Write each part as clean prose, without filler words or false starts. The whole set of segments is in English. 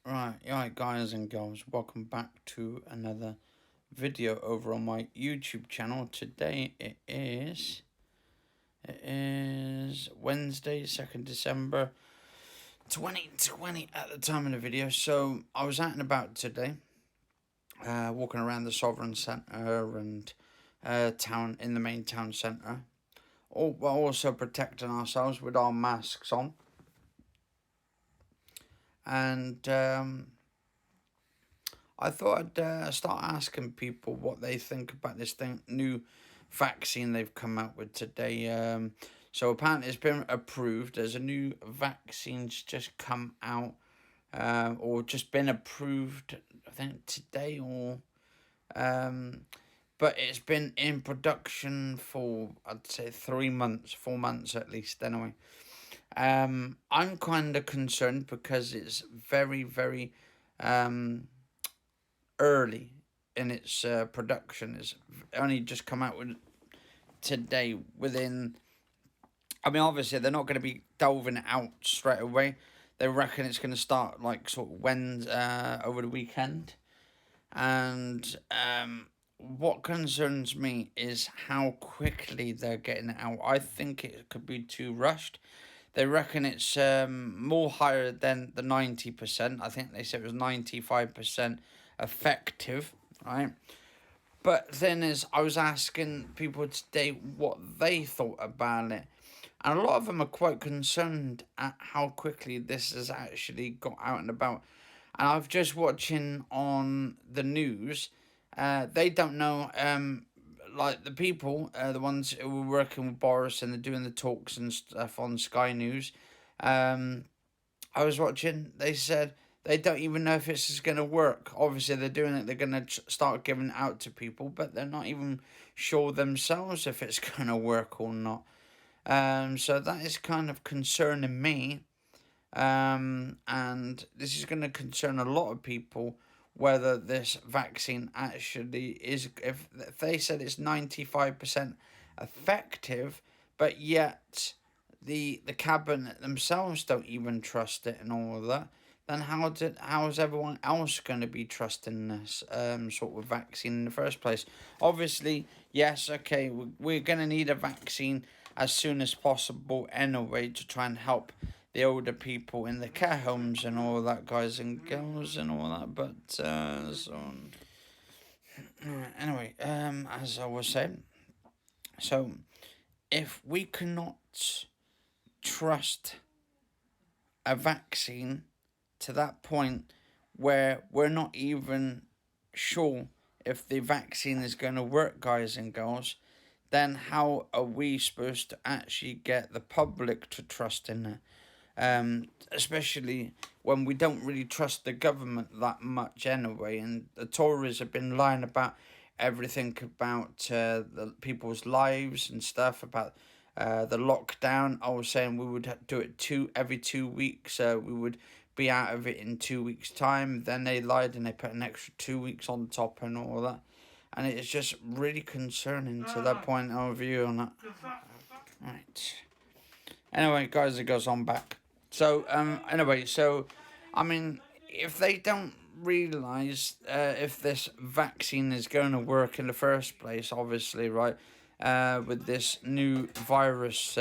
Right, guys and girls, welcome back to another video over on my YouTube channel. Today it is Wednesday, 2nd December 2020 at the time of the video. So I was out and about today, walking around the Sovereign Centre and town in the main town centre. While also protecting ourselves with our masks on. And I thought I'd start asking people what they think about this new vaccine they've come out with today. So apparently it's been approved. There's a new vaccine's just come out, or just been approved. I think today, but it's been in production for, I'd say, 3 months, 4 months at least. Anyway, I'm kind of concerned because it's very, very early in its production. It's only just come out with today. Obviously they're not going to be delving it out straight away. They reckon it's going to start like sort of over the weekend. And what concerns me is how quickly they're getting it out. I think it could be too rushed. They reckon it's more higher than the 90%. I think they said it was 95% effective, right? But then I was asking people today what they thought about it. And a lot of them are quite concerned at how quickly this has actually got out and about. And I've just watching on the news, they don't know, like the people, the ones who were working with Boris and they're doing the talks and stuff on Sky News. I was watching, they said they don't even know if this is going to work. Obviously, they're doing it, they're going to start giving it out to people, but they're not even sure themselves if it's going to work or not. So that is kind of concerning me. And this is going to concern a lot of people whether this vaccine actually is, if they said it's 95% effective, but yet the cabinet themselves don't even trust it and all of that, then how is everyone else going to be trusting this sort of vaccine in the first place? Obviously, yes, okay, we're going to need a vaccine as soon as possible anyway to try and help the older people in the care homes and all that, guys and girls and all that. But anyway, as I was saying, so if we cannot trust a vaccine to that point where we're not even sure if the vaccine is going to work, guys and girls, then how are we supposed to actually get the public to trust in it? Especially when we don't really trust the government that much anyway, and the Tories have been lying about everything about the people's lives and stuff, about the lockdown. I was saying we would do it every 2 weeks, we would be out of it in 2 weeks' time. Then they lied and they put an extra 2 weeks on top and all that, and it's just really concerning to that point of view on that. Right. Anyway, guys, it goes on back. So, if they don't realise if this vaccine is going to work in the first place, obviously, right, with this new virus,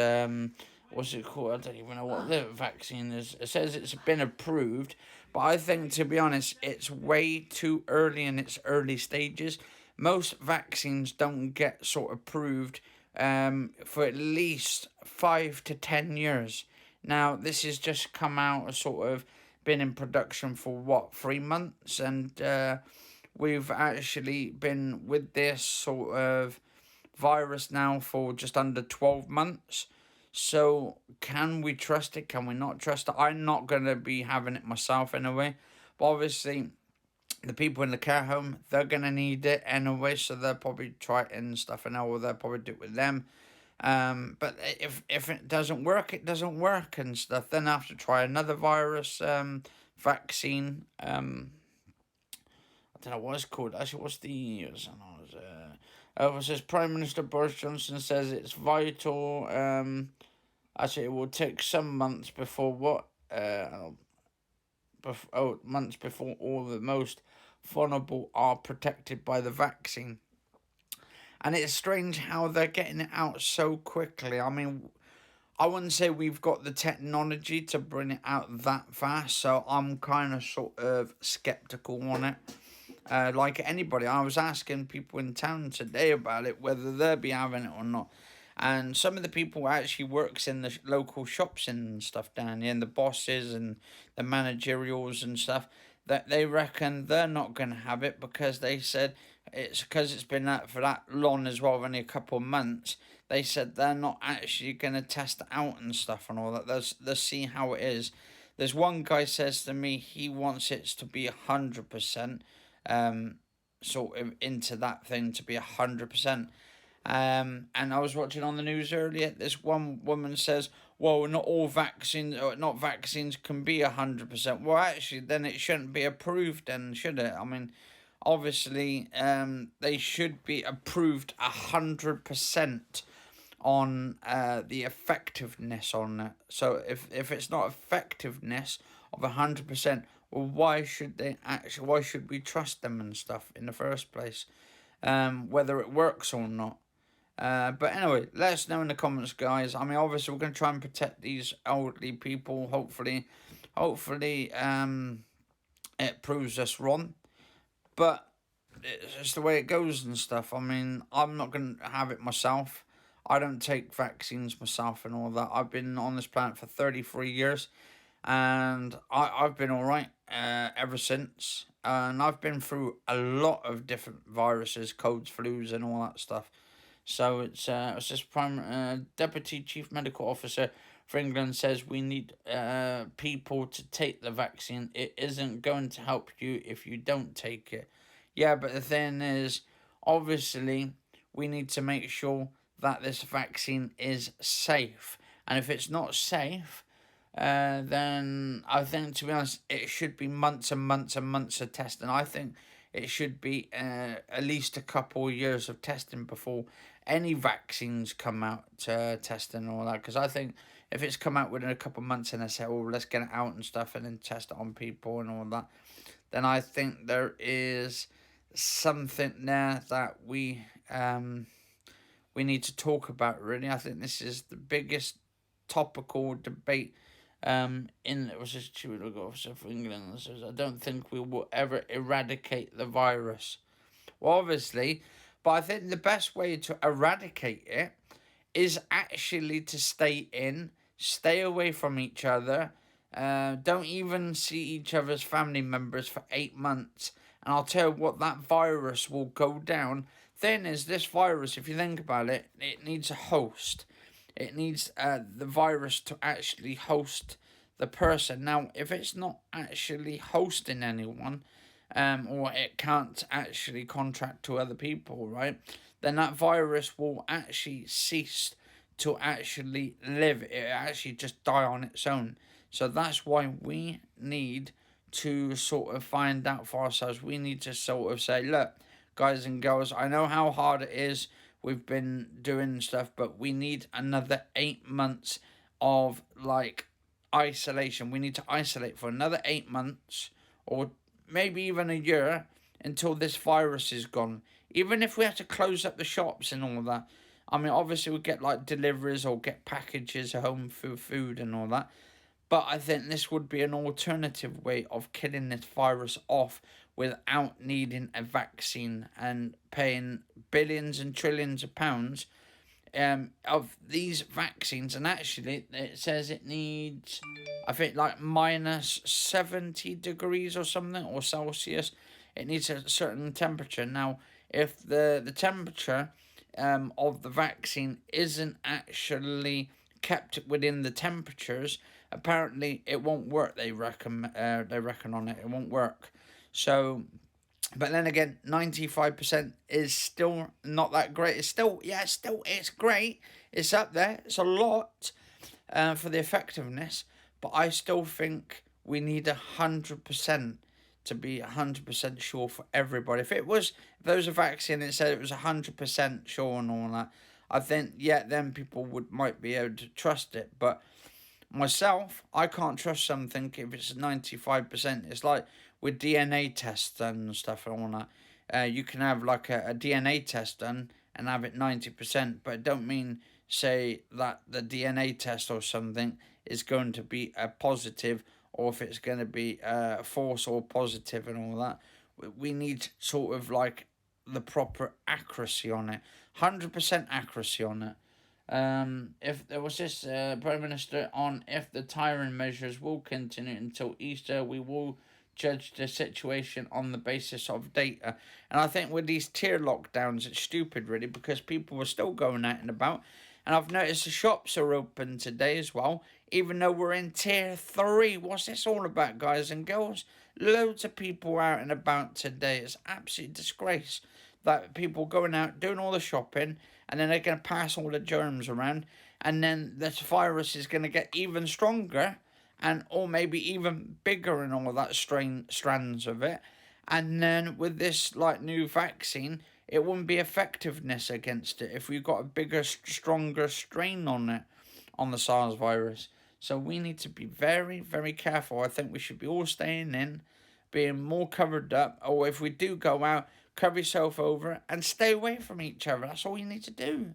what's it called? I don't even know what the vaccine is. It says it's been approved, but I think, to be honest, it's way too early in its early stages. Most vaccines don't get sort of approved for at least 5 to 10 years. Now, this has just come out, sort of been in production for 3 months, and we've actually been with this sort of virus now for just under 12 months. So, can we trust it? Can we not trust it? I'm not going to be having it myself anyway, but obviously the people in the care home, they're going to need it anyway, so they'll probably try it and stuff, and they'll probably do it with them. But if it doesn't work, it doesn't work and stuff. Then I have to try another virus vaccine. I don't know what it's called. Actually, what's the it says Prime Minister Boris Johnson says it's vital. Actually, it will take some months before months before all the most vulnerable are protected by the vaccine. And it's strange how they're getting it out so quickly. I mean, I wouldn't say we've got the technology to bring it out that fast, so I'm kind of sort of skeptical on it. Like anybody, I was asking people in town today about it, whether they'll be having it or not. And some of the people actually works in the local shops and stuff down here, and the bosses and the managerials and stuff, that they reckon they're not going to have it because they said it's because it's been out for that long as well, only a couple of months. They said they're not actually going to test it out and stuff and all that. They'll see how it is. There's one guy says to me he wants it to be 100%, sort of into that thing to be 100%. And I was watching on the news earlier. This one woman says, "Well, not all vaccines, or not vaccines, can be 100%." Well, actually, then it shouldn't be approved, then, should it? I mean, obviously, they should be approved 100% on the effectiveness on it. So if it's not effectiveness of 100%, well, why should they actually? Why should we trust them and stuff in the first place? Whether it works or not. But anyway, let us know in the comments, guys. I mean, obviously, we're going to try and protect these elderly people. Hopefully, it proves us wrong. But it's just the way it goes and stuff. I mean, I'm not going to have it myself. I don't take vaccines myself and all that. I've been on this planet for 33 years. And I've been all right ever since. And I've been through a lot of different viruses, colds, flus, and all that stuff. So it's just Deputy Chief Medical Officer for England says we need people to take the vaccine. It isn't going to help you if you don't take it. Yeah, but the thing is, obviously, we need to make sure that this vaccine is safe. And if it's not safe, then I think, to be honest, it should be months and months and months of testing. I think it should be at least a couple of years of testing before any vaccines come out testing and all that. Because I think if it's come out within a couple of months and they say, "Oh, let's get it out and stuff and then test it on people and all that," then I think there is something there that we need to talk about, really. I think this is the biggest topical debate it was just Chief Medical Officer for England says, "I don't think we will ever eradicate the virus." Well, obviously, but I think the best way to eradicate it is actually to stay away from each other, don't even see each other's family members for 8 months, and I'll tell you what, that virus will go down. Thing is, this virus, if you think about it, it needs a host. It needs the virus to actually host the person. Now, if it's not actually hosting anyone, or it can't actually contract to other people, right, then that virus will actually cease to actually live. It actually just die on its own. So that's why we need to sort of find out for ourselves. We need to sort of say, look, guys and girls, I know how hard it is. We've been doing stuff, but we need another 8 months of isolation. We need to isolate for another 8 months, or maybe even a year, until this virus is gone. Even if we have to close up the shops and all that. I mean, obviously we'll get deliveries or get packages home for food and all that. But I think this would be an alternative way of killing this virus off without needing a vaccine and paying billions and trillions of pounds of these vaccines. And actually, it says it needs, I think, minus 70 degrees or something, or Celsius. It needs a certain temperature. Now, if the temperature of the vaccine isn't actually kept within the temperatures, apparently it won't work. They reckon on it. It won't work. So, but then again, 95% is still not that great. It's great. It's up there. It's a lot for the effectiveness. But I still think we need 100% to be 100% sure for everybody. If there was a vaccine and it said it was 100% sure and all that, I think, then people might be able to trust it. But Myself, I can't trust something if it's 95%. It's like with DNA tests and stuff and all that. You can have like a DNA test done and have it 90%, but it don't mean say that the DNA test or something is going to be a positive, or if it's going to be false or positive and all that. We need sort of like the proper accuracy on it, 100% accuracy on it. If there was this Prime Minister on if the tiring measures will continue until Easter, we will judge the situation on the basis of data. And I think with these tier lockdowns, it's stupid really, because people were still going out and about. And I've noticed the shops are open today as well, even though we're in tier 3. What's this all about, guys and girls? Loads of people out and about today. It's absolute disgrace that people going out doing all the shopping, and then they're going to pass all the germs around, and then this virus is going to get even stronger, and or maybe even bigger and all that strands of it. And then with this like new vaccine, it wouldn't be effectiveness against it if we've got a bigger, stronger strain on it, on the SARS virus. So we need to be very, very careful. I think we should be all staying in, being more covered up, or if we do go out, cover yourself over and stay away from each other. That's all you need to do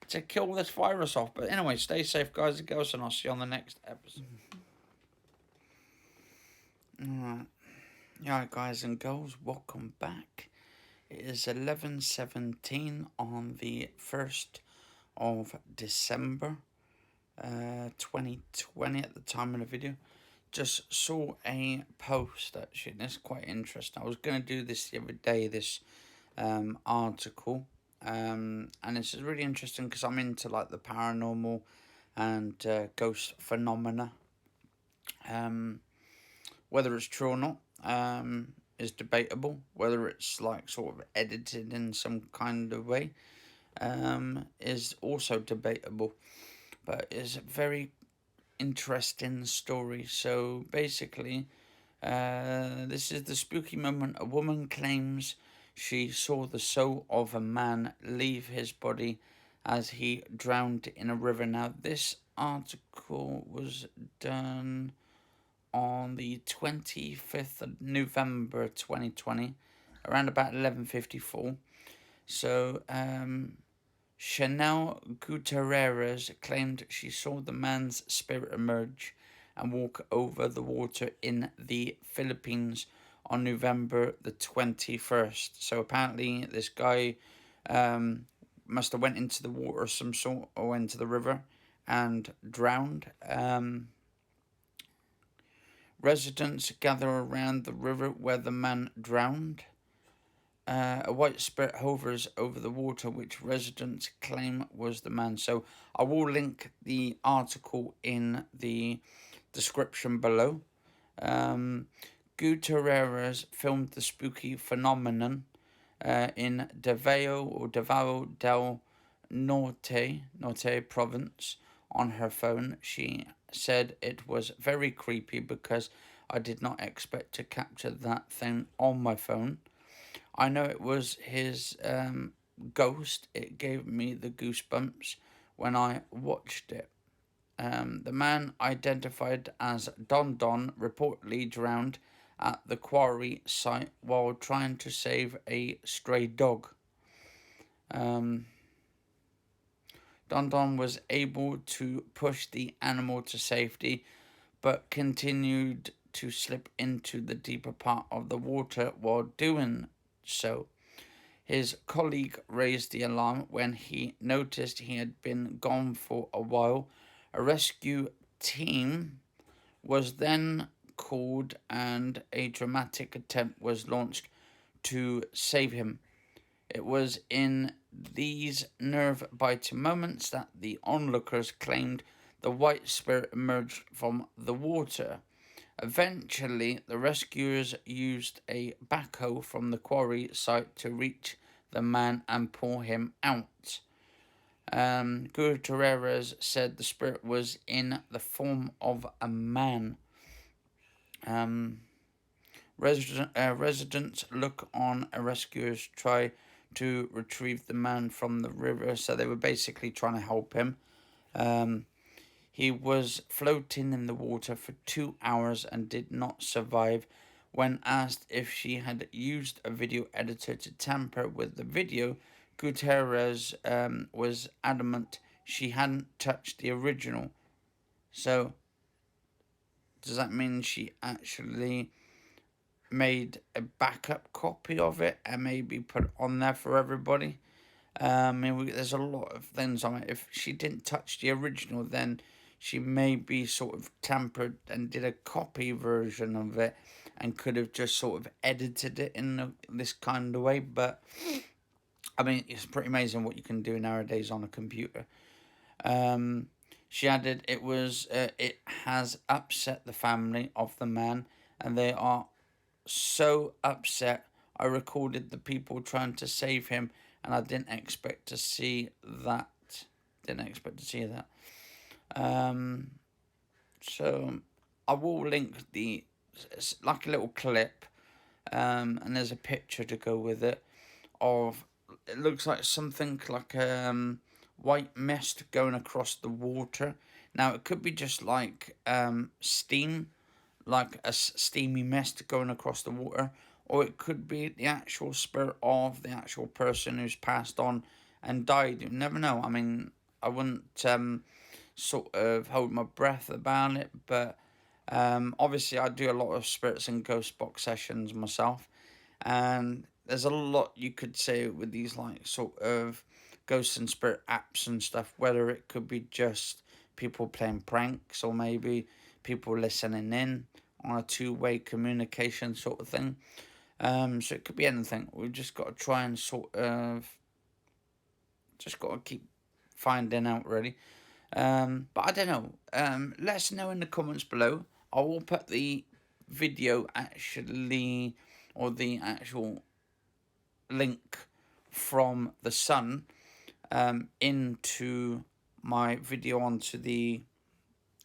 to kill this virus off. But anyway, stay safe, guys and girls, and I'll see you on the next episode. Alright. Yeah, guys and girls, welcome back. It is 11:17 on the 1st of December 2020 at the time of the video. Just saw a post actually, and it's quite interesting. I was going to do this the other day, this article, and this is really interesting because I'm into like the paranormal and ghost phenomena. Whether it's true or not is debatable. Whether it's like sort of edited in some kind of way is also debatable, but it's a very interesting story. So basically, this is the spooky moment. A woman claims she saw the soul of a man leave his body as he drowned in a river. Now, this article was done on the 25th of November 2020, around about 11:54. So, Chanel Gutierrez claimed she saw the man's spirit emerge and walk over the water in the Philippines on November the 21st. So apparently this guy must have went into the water of some sort, or into the river, and drowned. Residents gather around the river where the man drowned. A white spirit hovers over the water, which residents claim was the man. So I will link the article in the description below. Gutierrez filmed the spooky phenomenon in Davao del Norte province on her phone. She said it was very creepy because I did not expect to capture that thing on my phone. I know it was his ghost. It gave me the goosebumps when I watched it. The man, identified as Don reportedly drowned at the quarry site while trying to save a stray dog. Don was able to push the animal to safety, but continued to slip into the deeper part of the water while doing so. His colleague raised the alarm when he noticed he had been gone for a while. A rescue team was then called and a dramatic attempt was launched to save him. It was in these nerve-biting moments that the onlookers claimed the white spirit emerged from the water. Eventually, the rescuers used a backhoe from the quarry site to reach the man and pull him out. Gutierrez said the spirit was in the form of a man. Residents look on as rescuers try to retrieve the man from the river. So they were basically trying to help him. He was floating in the water for 2 hours and did not survive. When asked if she had used a video editor to tamper with the video, Gutierrez was adamant she hadn't touched the original. So, does that mean she actually made a backup copy of it and maybe put it on there for everybody? There's a lot of things on it. If she didn't touch the original, then she maybe sort of tampered and did a copy version of it and could have just sort of edited it in this kind of way. But I mean, it's pretty amazing what you can do nowadays on a computer. She added, it has upset the family of the man, and they are so upset. I recorded the people trying to save him, and I didn't expect to see that. Didn't expect to see that. So I will link it's like a little clip, and there's a picture to go with it. It looks like something like white mist going across the water. Now it could be just like steam, like a steamy mist going across the water, or it could be the actual spirit of the actual person who's passed on and died. You never know. I mean, I wouldn't sort of hold my breath about it, but obviously I do a lot of spirits and ghost box sessions myself, and there's a lot you could say with these like sort of ghost and spirit apps and stuff, whether it could be just people playing pranks or maybe people listening in on a two-way communication sort of thing. So it could be anything. We've just got to try and sort of just got to keep finding out really. But I don't know. Let us know in the comments below. I will put the video actually, or the actual link from the sun into my video onto the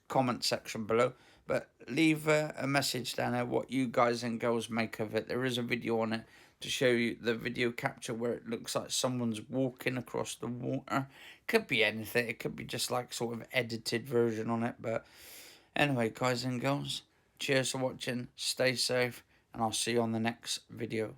comment section below. But leave a message down there what you guys and girls make of it. There is a video on it to show you the video capture where it looks like someone's walking across the water. Could be anything. It could be just like sort of edited version on it. But anyway, guys and girls, cheers for watching. Stay safe, and I'll see you on the next video.